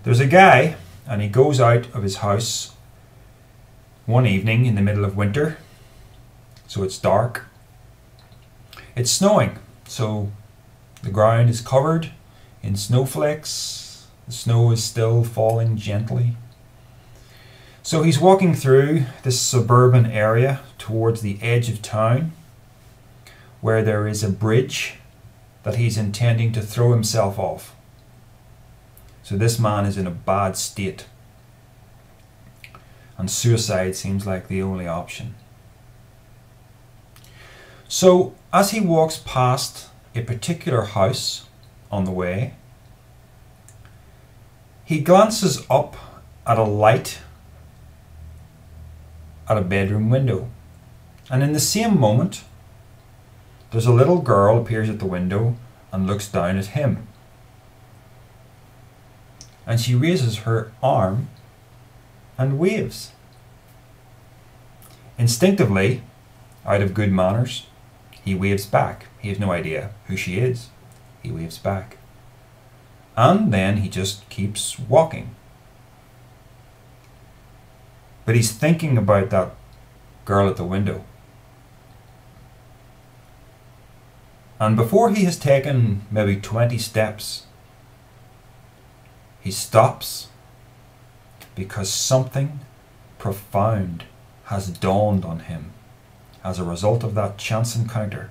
There's a guy, and he goes out of his house one evening in the middle of winter, so it's dark. It's snowing, so the ground is covered in snowflakes. The snow is still falling gently. So he's walking through this suburban area towards the edge of town, where there is a bridge that he's intending to throw himself off. So this man is in a bad state, and suicide seems like the only option. So as he walks past a particular house on the way, he glances up at a light at a bedroom window, and in the same moment there's a little girl appears at the window and looks down at him, and she raises her arm and waves. Instinctively, out of good manners, he waves back. He has no idea who she is. He waves back. And then he just keeps walking. But he's thinking about that girl at the window. And before he has taken maybe 20 steps, he stops because something profound has dawned on him as a result of that chance encounter.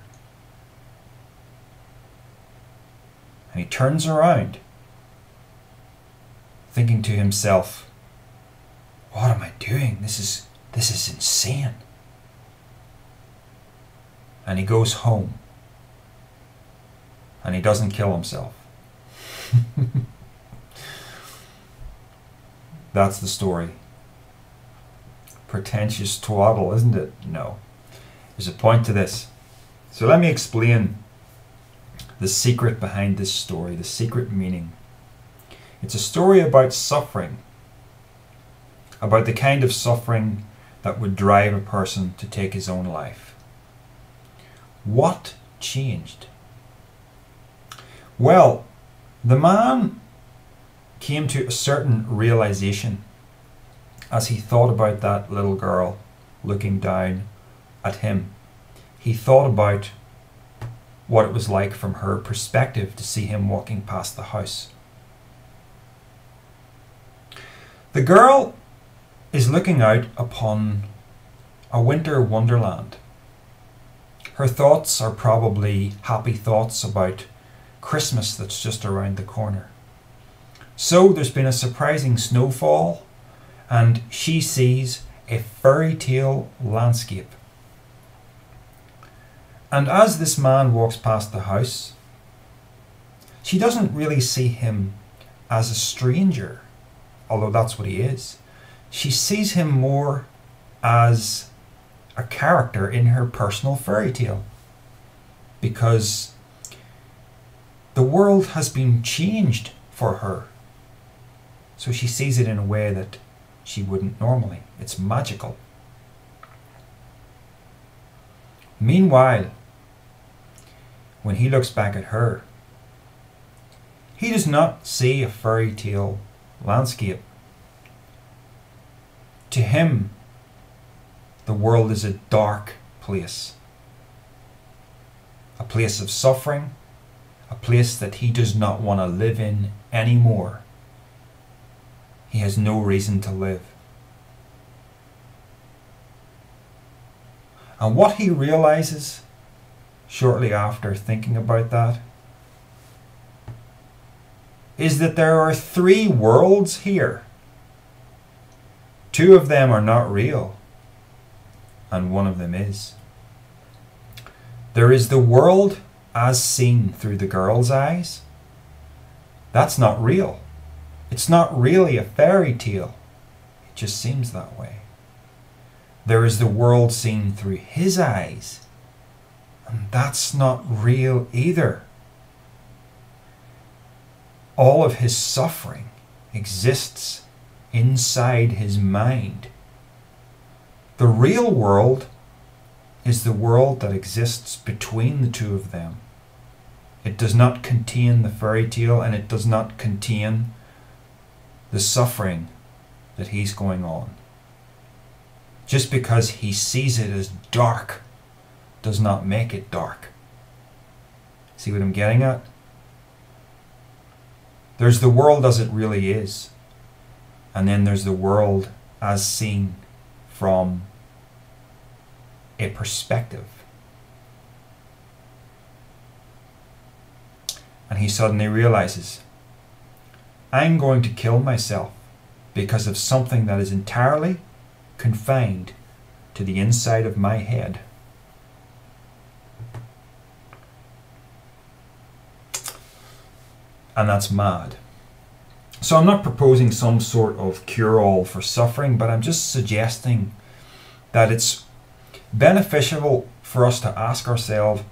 And he turns around, thinking to himself, what am I doing? This is insane. And he goes home. And he doesn't kill himself. That's the story. Pretentious twaddle, isn't it? No. There's a point to this. So let me explain the secret behind this story, the secret meaning. It's a story about suffering, about the kind of suffering that would drive a person to take his own life. What changed? Well, the man came to a certain realization as he thought about that little girl looking down at him. He thought about what it was like from her perspective to see him walking past the house. The girl is looking out upon a winter wonderland. Her thoughts are probably happy thoughts about Christmas that's just around the corner. So there's been a surprising snowfall, and she sees a fairy tale landscape. And as this man walks past the house, she doesn't really see him as a stranger, although that's what he is. She sees him more as a character in her personal fairy tale, because the world has been changed for her. So she sees it in a way that she wouldn't normally. It's magical. Meanwhile, when he looks back at her, he does not see a fairy tale landscape. To him, the world is a dark place. A place of suffering, a place that he does not want to live in anymore. He has no reason to live. And what he realizes shortly after thinking about that is that there are 3 worlds here. 2 of them are not real, and one of them is. There is the world as seen through the girl's eyes. That's not real. It's not really a fairy tale. It just seems that way. There is the world seen through his eyes, and that's not real either. All of his suffering exists inside his mind. The real world is the world that exists between the 2 of them. It does not contain the fairy tale, and it does not contain the suffering that he's going on. Just because he sees it as dark does not make it dark. See what I'm getting at? There's the world as it really is, and then there's the world as seen from a perspective. And he suddenly realizes, I'm going to kill myself because of something that is entirely confined to the inside of my head. And that's mad. So I'm not proposing some sort of cure-all for suffering, but I'm just suggesting that it's beneficial for us to ask ourselves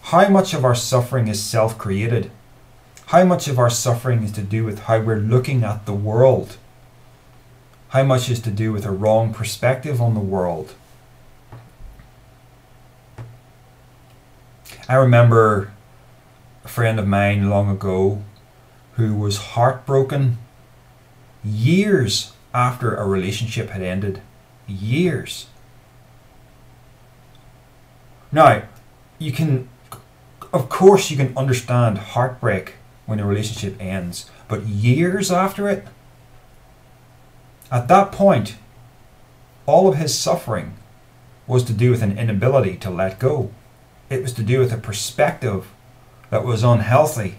how much of our suffering is self-created? How much of our suffering is to do with how we're looking at the world? How much is to do with a wrong perspective on the world? I remember a friend of mine long ago who was heartbroken years after a relationship had ended. Years. Now, of course you can understand heartbreak when a relationship ends, but years after it, at that point, all of his suffering was to do with an inability to let go. It was to do with a perspective that was unhealthy,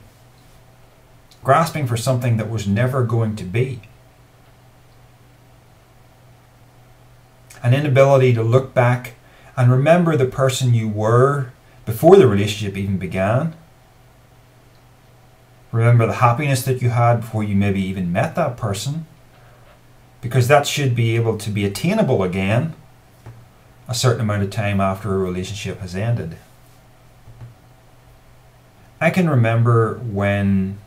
grasping for something that was never going to be. An inability to look back and remember the person you were before the relationship even began. Remember the happiness that you had before you maybe even met that person, because that should be able to be attainable again a certain amount of time after a relationship has ended. I can remember when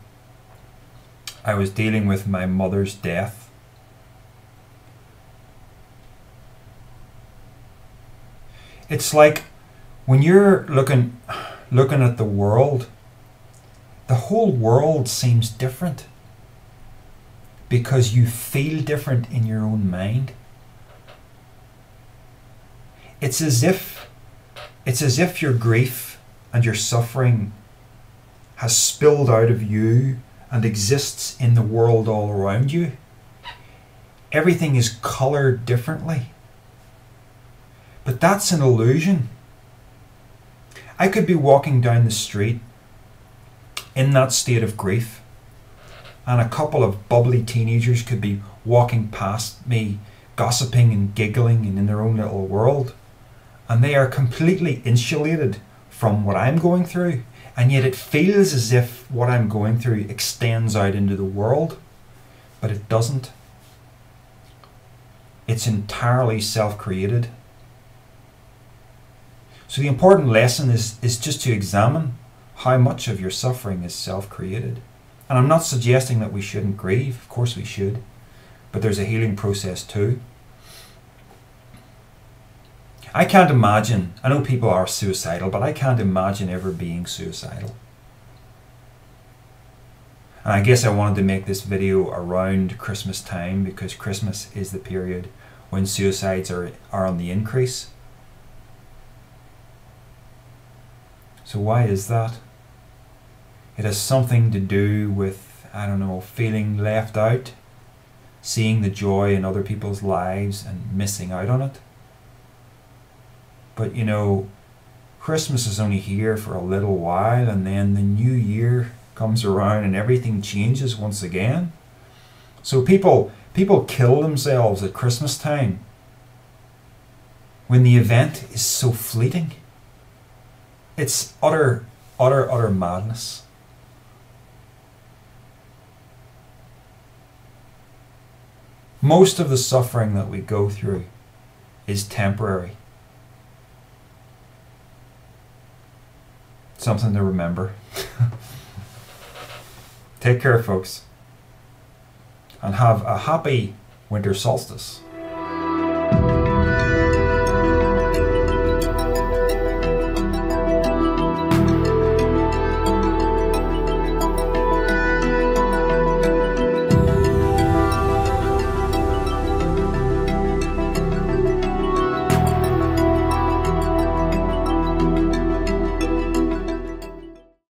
I was dealing with my mother's death. It's like when you're looking at the world, the whole world seems different because you feel different in your own mind. It's as if your grief and your suffering has spilled out of you and exists in the world all around you. Everything is colored differently. But that's an illusion. I could be walking down the street in that state of grief, and a couple of bubbly teenagers could be walking past me, gossiping and giggling and in their own little world, and they are completely insulated from what I'm going through, and yet it feels as if what I'm going through extends out into the world, but it doesn't. It's entirely self-created. So the important lesson is just to examine how much of your suffering is self-created. And I'm not suggesting that we shouldn't grieve. Of course we should. But there's a healing process too. I can't imagine, I know people are suicidal, but I can't imagine ever being suicidal. And I guess I wanted to make this video around Christmas time because Christmas is the period when suicides are on the increase. So why is that? It has something to do with, I don't know, feeling left out, seeing the joy in other people's lives and missing out on it. But you know, Christmas is only here for a little while, and then the new year comes around and everything changes once again. So people kill themselves at Christmas time when the event is so fleeting. It's utter madness. Most of the suffering that we go through is temporary. Something to remember. Take care, folks, and have a happy winter solstice.